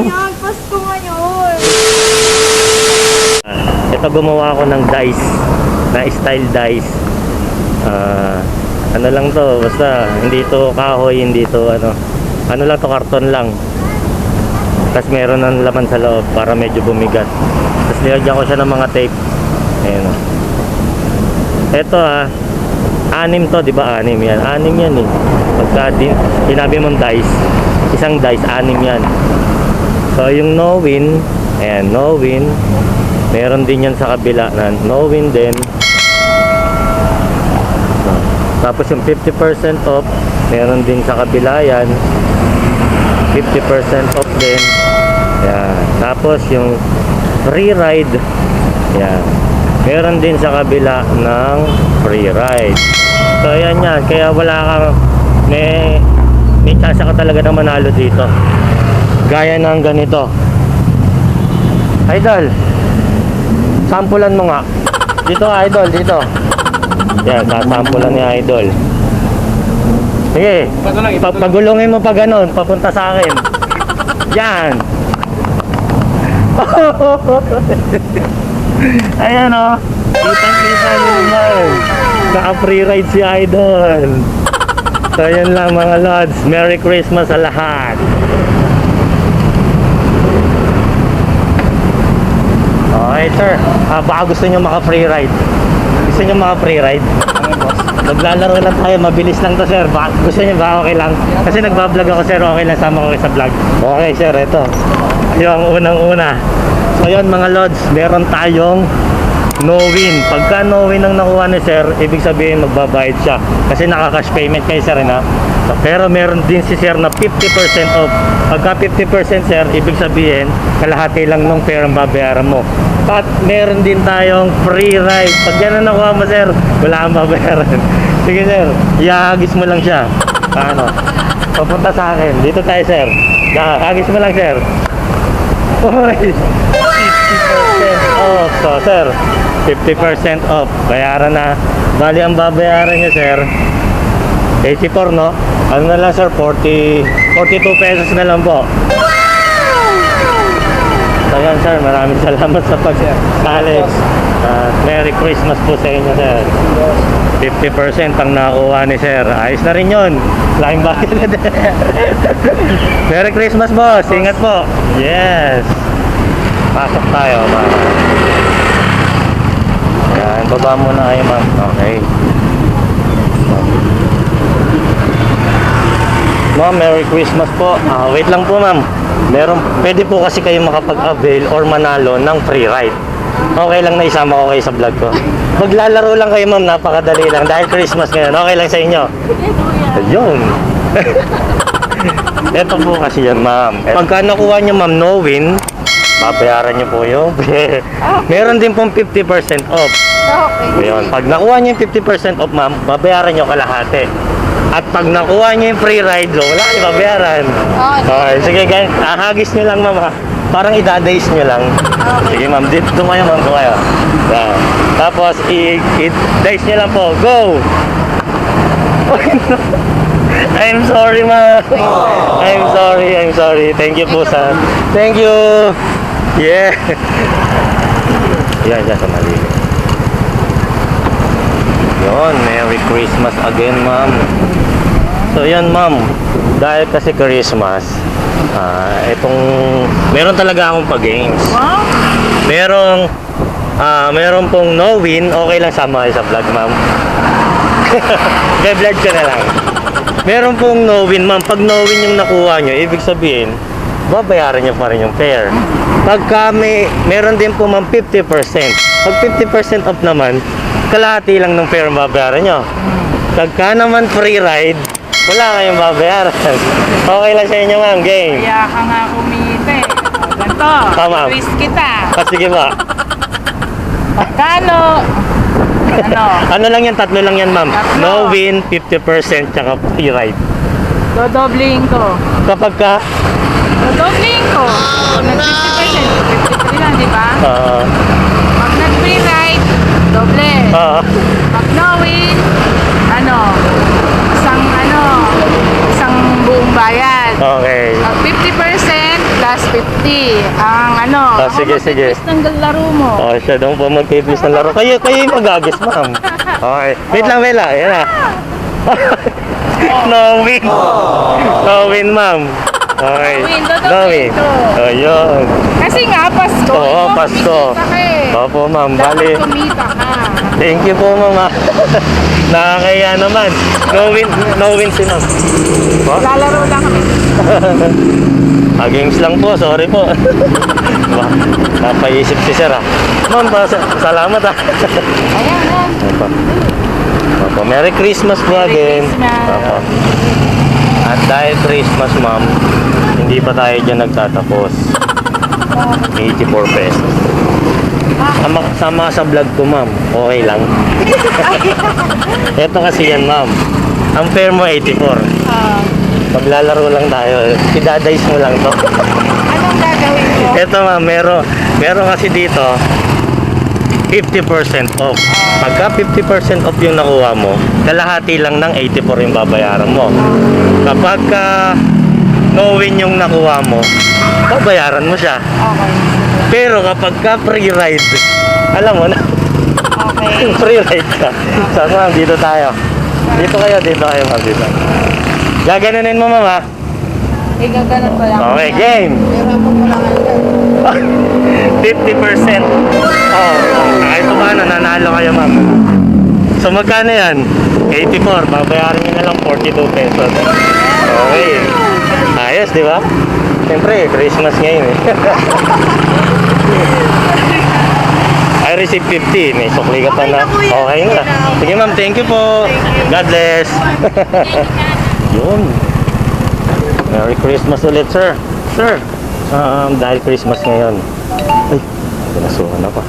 Ayan, Pasko ngayon. Ito gumawa ako ng dice, na style dice. Ano lang to, basta hindi to kahoy, hindi to ano lang to, karton lang. Tapos meron ng laman sa loob para medyo bumigat. Tapos nilagyan ko siya ng mga tape. Ayan o. Ito anim to, di ba? Anim yan. Anim yan eh. Pagka sinabi mong dice, isang dice, anim yan. So yung no win, ayan, no win. Meron din yan sa kabila na no win din. Tapos yung 50% off, meron din sa kabila yan. 50% off din. Yan. Tapos yung free ride, yan. Meron din sa kabila ng free ride. So ayan yan. Kaya wala kang may chance ka talaga na manalo dito. Gaya ng ganito. Idol, sampulan mo nga. Dito idol, dito. Yan, sasampulan ni idol. Sige, pagulungin mo pa ganun, papunta sa akin. Yan. Ayan o. Kitang-kita nyo naman. Naka-free ride si idol. So yan lang mga lods. Merry Christmas sa lahat. Okay sir, baka gusto nyo maka-free ride. Gusto nyo maka-free ride? Maglalaro lang tayo, mabilis lang to sir. Gusto nyo ba? Okay lang. Kasi nagbablog ako sir, okay lang, sama ko kayo sa vlog. Okay sir, ito yung unang-una. So yun mga lods, meron tayong no win. Pagka no win ang nakuha ni sir, ibig sabihin magbabayad siya. Kasi naka-cash payment kay sir na. So, pero meron din si sir na 50% off. Pagka 50% sir, ibig sabihin kalahati lang nung fare ang babayaran mo. At meron din tayong free ride. Pag yan ang nakuha mo sir, wala kang babayaran. Sige sir, ihagis mo lang siya. Papunta sa akin. Dito tayo sir. Hagis mo lang sir. Uy, 50% off. So sir, 50% off. Bayaran na. Bali ang babayaran niya sir 84 no? Ano na lang sir, 42 pesos na lang po. So yan sir, maraming salamat sa pag-Alex. Merry Christmas po sa inyo sir. 50% ang nakuha ni sir. Ayos na rin yun. Laking bakit na din. Merry Christmas boss. Ingat po. Yes. Pasok tayo ma'am. Yan, baba muna kayo ma'am. Okay. Ma'am, Merry Christmas po. Wait lang po ma'am. Pwede po kasi kayo makapag-avail or manalo ng free ride. Okay lang na isama ko kayo sa vlog ko. Maglalaro lang kayo ma'am, napakadali lang. Dahil Christmas ngayon, okay lang sa inyo. Ayun. Ito po kasi yan ma'am. Pagka nakuha nyo ma'am no win, babayaran nyo po yun. Meron din pong 50% off. Okay. Ayun. Pag nakuha nyo yung 50% off ma'am, babayaran nyo kalahati. At pag nakuha nyo yung free ride, wala kayo babayaran. Okay, sige guys, hagis nyo lang ma'am ha. Parang idadays nyo lang. Sige ma'am, dito kayo ma'am, dito kayo. Yan. Tapos i-days nyo lang po. Go! I'm sorry ma'am. I'm sorry. Thank you po sa. Thank you. Yeah. Yan dyan sa mali. Yun, Merry Christmas again ma'am. So yan ma'am, dahil kasi Christmas, meron talaga akong pa-games. Meron pong no win, okay lang sama kayo sa vlog ma'am. Vlog ka na lang. Meron pong no win ma'am, pag no win yung nakuha nyo, ibig sabihin, babayaran nyo pa rin yung fare. Pagka meron din po ma'am 50%. Pag 50% off naman, kalahati lang ng fare babayaran nyo. Pagka naman free ride, wala kayong babayaran. Okay lang sa inyo ma'am, game. Kaya ka nga kumita eh. Ganito, Tama. twist kita. Sige ba? Pagkano? Ano lang yan, tatlo lang yan ma'am. Tatlo. No win, 50% tsaka free ride. Dodobling ko. Kapag ka, Dodobling ko. Nag 50%, 53 lang, di ba? Pag nag-free ride, doble. Pag no win, isang buong bayad. okay. Pag 50% plus 50. Ang ano, Sige, sige. ng laro mo. Oh, siya daw po mag-tiblis ng laro. Kayo yung magagis, ma'am. Okay. Wait lang, Bella. Ayan na. No win. No win, ma'am. Okay. No win. Oh, yun. Kasi nga, Pasko. Oo, ikaw Pasko. kumikita ka eh. Opo, ma'am. Bali. Dapat kumita ka. Thank you po, ma'am. Nakakaya naman. No win si ma'am. Oh? Lalaro lang kami. Games lang po, sorry po. Napaisip si sir ah. Ma'am, salamat ah. Ayan, ayan. Opo. Opo. Merry Christmas po again. Christmas. Opo. At dahil Christmas, ma'am, hindi pa tayo dyan nagtatapos. 84 pesos. Sama sa vlog ko, ma'am. Okay lang. Ito kasi yan, ma'am. Ang fare mo 84. Maglalaro lang tayo. Idadice mo lang to. Anong gagawin mo? Ito, ma'am, meron kasi dito 50% off. Pagka 50% off yung nakuha mo, kalahati lang ng 84 yung babayaran mo. Kapag no win yung nakuha mo, babayaran mo siya. Okay. Pero kapag ka free ride, alam mo na, Okay. free ride ka. So, ma'am, dito tayo. Dito kayo, ma'am, dito. Gaganunin mo, ma'am, ha? Igaganon ko lang. Okay, game. Pero ako mo lang 50%. Oh, kahit paano, nanalo kayo, ma'am. So, magkano yan? 84. Babayaran nyo na lang 42 pesos. Okay. Ayos, di ba? Siyempre, Christmas ngayon eh. I received 50. May sukli ka pa na. Okay na. Sige, ma'am. Thank you po. God bless. Yun. Merry Christmas ulit, sir. Sir, dahil Christmas ngayon. Ay, pinasuhan ako.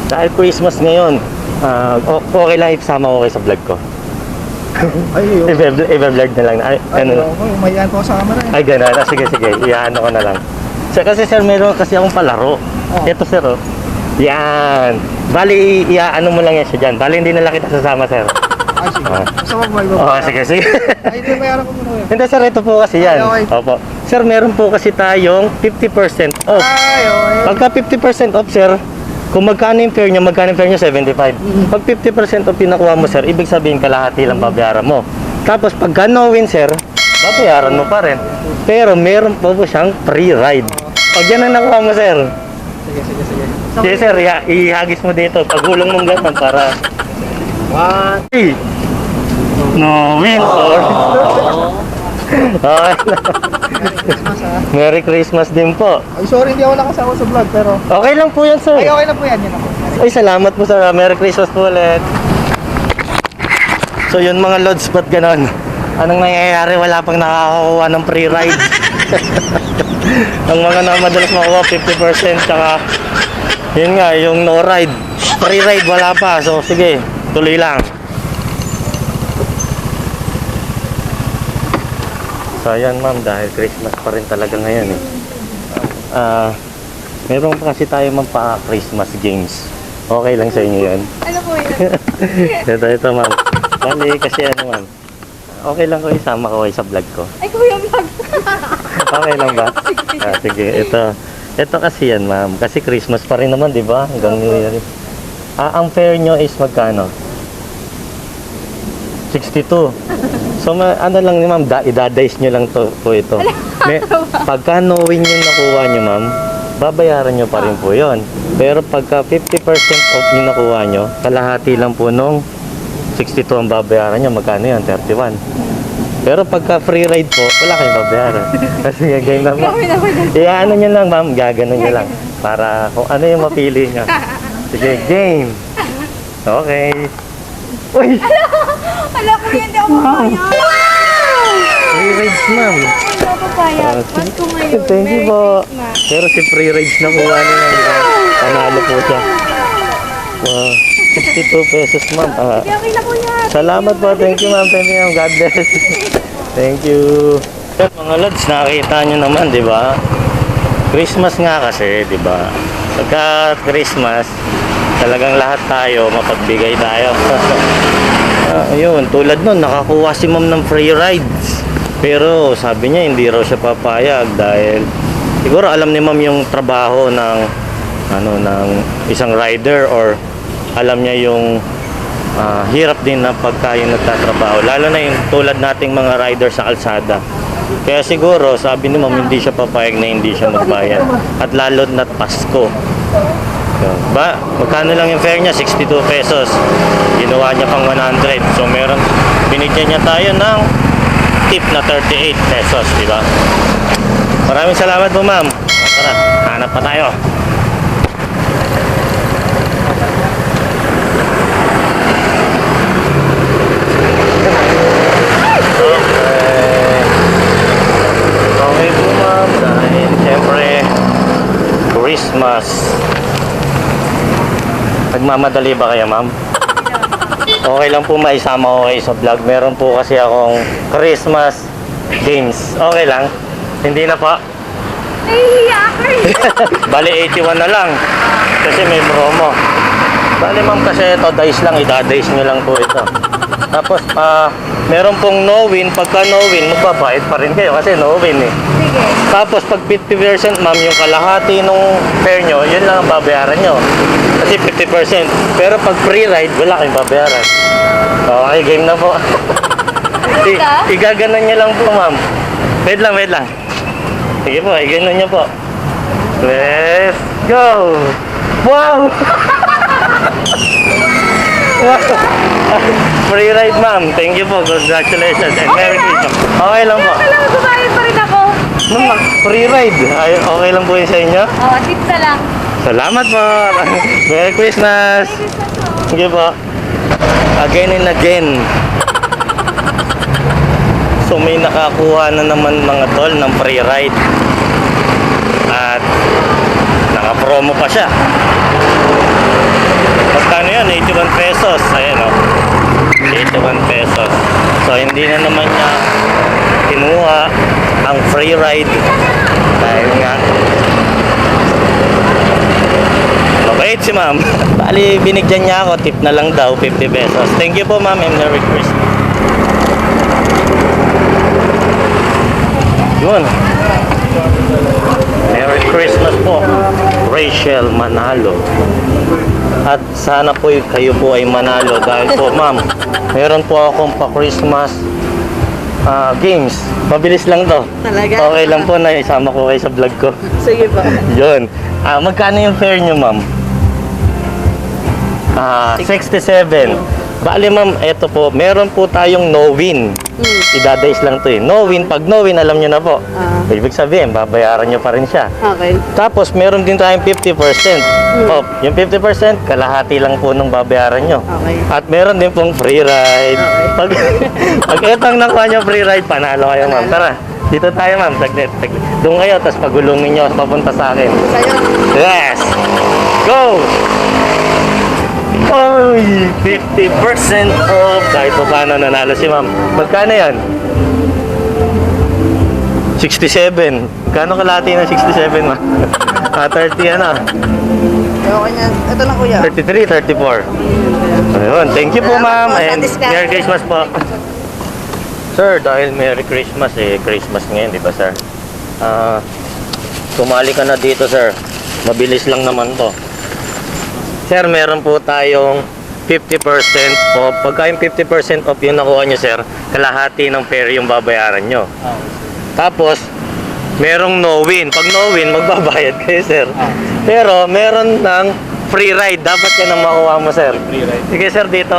Dahil Christmas ngayon, okay lang isama ko kayo sa vlog ko. Ay, yun. I-vlog na lang. Ay, ano? Umayan po sa camera eh. Ay, gano'n. Sige, sige. Iyaano ko na lang. Kasi, sir, meron kasi akong palaro. Ito, sir, oh. Yan. Bali, iaano mo lang yan siya dyan. Bali, hindi na lang kita sasama, sir. Ay, sige. Ah. Gusto mo ba Oo, sige, sige. Ay, hindi, bayaran ko muna yun. Hindi, sir, ito po kasi yan. Ay, okay. Opo. Sir, meron po kasi tayong 50% off. Ay, okay. Pagka 50% off, sir, kung magkano yung fare nyo, 75. Pag 50% off pinakuha mo, sir, ibig sabihin kalahati lang babayaran mo. Tapos pagka no win, sir, babayaran mo pa rin. Pero meron po siyang free ride. Pag yan ang nakuha mo, sir, Sige, sige, sige. sige, sir, ihagis mo dito. Pagulong mong ganun para... One. Hey! No win, sorry. Okay. Christmas ha. Merry Christmas din po. Ay, sorry, hindi ako nakasama sa vlog, pero... Okay lang po yan, sir. Ay, okay na po yan, yun ako. Ay, salamat po, sir. Merry Christmas po ulit. So, yun mga lods, ba't ganon? Anong nangyayari? Wala pang nakakakuha ng free ride. Ang mga na madalas makuha, 50%, tsaka, yun nga, yung no ride. Free ride, wala pa. So, sige, tuloy lang. So, ayan, ma'am, dahil Christmas pa rin talaga ngayon, eh. Meron pa kasi tayo Christmas games. Okay lang sa inyo yan. Ano po yun? Ito, ma'am. Bali, kasi ano, ma'am. Okay lang ko isama ko kayo sa vlog ko. Ay, kuya vlog. Okay lang ba? Sige, ito. Ito kasi yan, ma'am. Kasi Christmas pa rin naman, di ba? Hanggang New Year. Ang fare nyo is magkano? 62. So, ano lang ni ma'am, idadice nyo lang to po ito. Pagka no win yung nakuha nyo, ma'am, babayaran nyo pa rin po yon. Pero pagka 50% off yung nakuha nyo, kalahati lang po nung 62 ang babayaran nyo, magkano yan? 31. Pero pagka free ride po, wala kayong babayaran. Kasi game na ma'am. Iyaano nyo lang, ma'am, gaganon nyo lang. Para kung ano yung mapili nyo. Sige, game. Okay. Uy! Alam ko yan, di ako papayag. Free rides, ma'am. Hindi ako papayag. Pasko ngayon. Thank you Merry po. Christmas. Pero si free rides na kuha niya. Panalo po siya. Wow. 62 pesos, ma'am. Hindi, okay na po yan. Salamat po. Thank you, ma'am. Thank you, ma'am. God bless. Thank you. Mga lods, nakita nyo naman, di ba? Christmas nga kasi, di ba? Pagka Christmas, talagang lahat tayo, mapagbigay tayo. Ayun, tulad nun, nakakuha si ma'am ng free rides. Pero sabi niya, hindi raw siya papayag dahil Siguro alam ni ma'am yung trabaho ng ng isang rider, or alam niya yung hirap din na pagka yung nagtatrabaho, lalo na yung tulad nating mga rider sa kalsada. Kaya siguro sabi ni ma'am hindi siya papayag na hindi siya magbayad, at lalo na't Pasko. Ba, magkano lang yung fare niya? 62 pesos. Ginawa niya pang 100. So meron, binigyan niya tayo ng tip na 38 pesos, di ba? Maraming salamat po, ma'am. Tara, hanap pa tayo. Okay po, ma'am. Dahil siyempre Christmas. Nagmamadali ba kayo, ma'am? Okay lang po maisama ko kayo sa vlog. Meron po kasi akong Christmas games. Okay lang? Hindi na pa? Nahihiya ako eh. Bali 81 na lang. Kasi may promo. Bali ma'am, kasi ito dice lang. Ida-dice nyo lang po ito. Tapos meron pong no win. Pagka no win, magbabayad pa rin kayo kasi no win eh. Sige. Tapos pag 50% ma'am, yung kalahati nung fare nyo, yun lang ang babayaran nyo. Kasi 50%. Pero pag free ride, wala kayong babayaran. Okay, game na po. Igaganan nyo lang po, ma'am. Wait lang, wait lang. Sige po, iganan nyo po. Let's go! Wow! Free ride, ma'am. Thank you po. Congratulations and Merry Christmas. Okay lang po. Alam mo, gumayad pa rin ako. Ma'am, free ride. Ay, okay lang po yun sa inyo? Oo, tips na lang. Salamat po. Merry Christmas. Sige po. Again and again. So may nakakuha na naman mga tol ng free ride. At naka-promo pa siya. Magkano yun? 81 pesos. Ayan o. 81 pesos. So hindi na naman niya kinuha ang free ride. Dahil nga mabait si ma'am. Bali, binigyan niya ako, tip na lang daw, 50 pesos. Thank you po, ma'am, and Merry Christmas. Yun. Merry Christmas po, Rachel Manalo. At sana po kayo po ay manalo dahil po, ma'am, meron po akong pa-Christmas games. Mabilis lang to. Talaga? Okay lang po na isama ko kayo sa vlog ko. Sige po. Yun. Magkano yung fare nyo, ma'am? 67. Bali, ma'am, eto po, meron po tayong no win. Idadays lang to eh. No win, pag no win, alam nyo na po. Ibig sabihin, babayaran nyo pa rin siya. Okay. Tapos, meron din tayong 50% off. Yung 50%, kalahati lang po nung babayaran nyo. Okay. At meron din pong free ride. Pag etong nakuha nyo free ride, panalo kayo, ma'am. Tara, dito tayo, ma'am. Taglit. Doon kayo, tapos pagulungin nyo, papunta sa akin. Sa'yo. Yes! Go! Oy! 50% off! Kahit pa paano nanalo si ma'am. Magkano yan? 67. Kano kalahati ng 67, ma'am? 30 ano? Okay na. Ito na kuya. 33, 34. Ayun. Thank you po, Salamat ma'am. po sa And discount. Merry Christmas po. Sir, dahil Merry Christmas Christmas ngayon, di ba, sir? Sumali ka na dito, sir. Mabilis lang naman to. Sir, meron po tayong 50% off. Pagka yung 50% off yung nakuha nyo, sir, kalahati ng fare yung babayaran nyo. Tapos, merong no win. Pag no win, magbabayad kayo, sir. Pero, meron ng free ride. Dapat yan ang makuha mo, sir. Free ride. Sige, sir, dito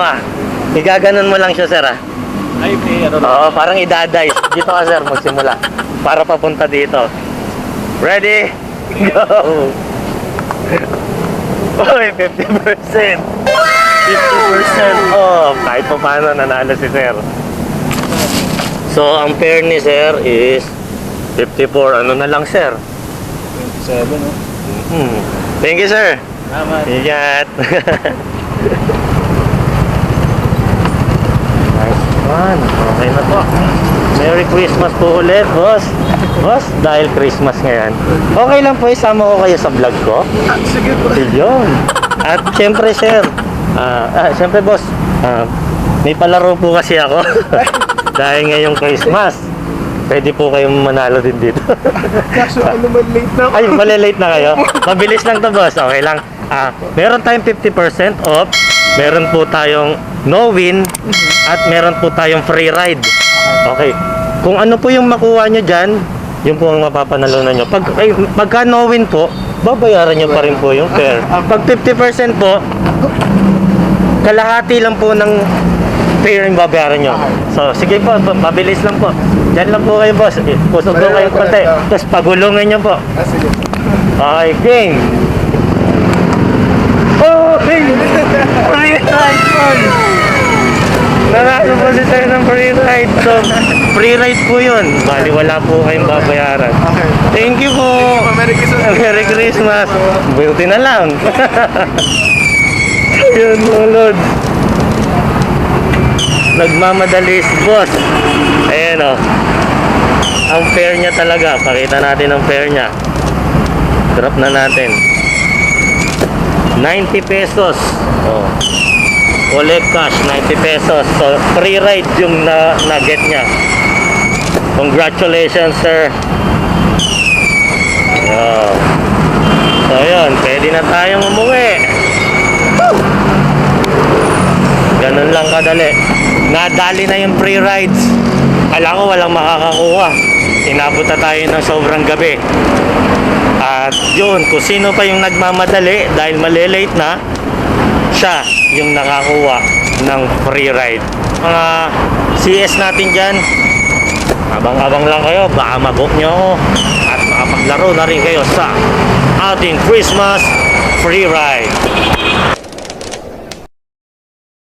Igaganon mo lang siya, sir, Ay, free, ano Oo, parang idadice. Dito ka, sir, magsimula. Para papunta dito. Ready? Go! Uy, 50%. 50% off. Kahit pa paano, nanalo si sir. So, ang fare ni sir is 54. Ano na lang, sir? 27, no? Thank you, sir. Salamat. Ingat. Nice one. Okay na po. Merry Christmas po ulit, boss. Boss, dahil Christmas ngayon. Okay lang po, isama ko kayo sa vlog ko. Sige po. Yun. At syempre, sir. Syempre, boss. May palaro po kasi ako. Dahil ngayong Christmas. pwede po kayong manalo din dito. Kaso ano man late na. Ay, malilate na kayo. Mabilis lang to, boss. Okay lang. Meron tayong 50% off. Meron po tayong no win. At meron po tayong free ride. Okay. Kung ano po yung makuha nyo dyan, yun po ang mapapanalunan nyo. Pagka no win po, babayaran nyo pa rin po yung fare. Pag 50% po, kalahati lang po ng fare yung babayaran nyo. So, sige po, mabilis lang po. Diyan lang po kayo, boss. Pusog po kayo konti. Tapos pagulungan nyo po. Sige. Okay, game. Oh, hey! Free ride po! Nanalo po si sir ng free ride. So, free ride po yun. Bali, wala po kayong babayaran. Okay. Thank you po! Merry Christmas. Merry Christmas! Buti na lang. Yun, mulod. Nagmamadali si boss. Ayan o. Ang fare niya talaga. Pakita natin ang fare niya. Drop na natin. 90 pesos. Oh. Collect cash, 90 pesos. So, free ride yung na-get niya. Congratulations, sir. Oh. So, yun. Pwede na tayong umuwi. Ganun lang kadali. Nadali na yung free rides. Alam ko walang makakakuha. Inabot na tayo ng sobrang gabi. At yun, kung sino pa yung nagmamadali dahil malilate na, siya yung nakakuha ng free ride. Mga CS natin dyan, abang-abang lang kayo, baka mabook nyo ako at makapaglaro na rin kayo sa ating Christmas free ride.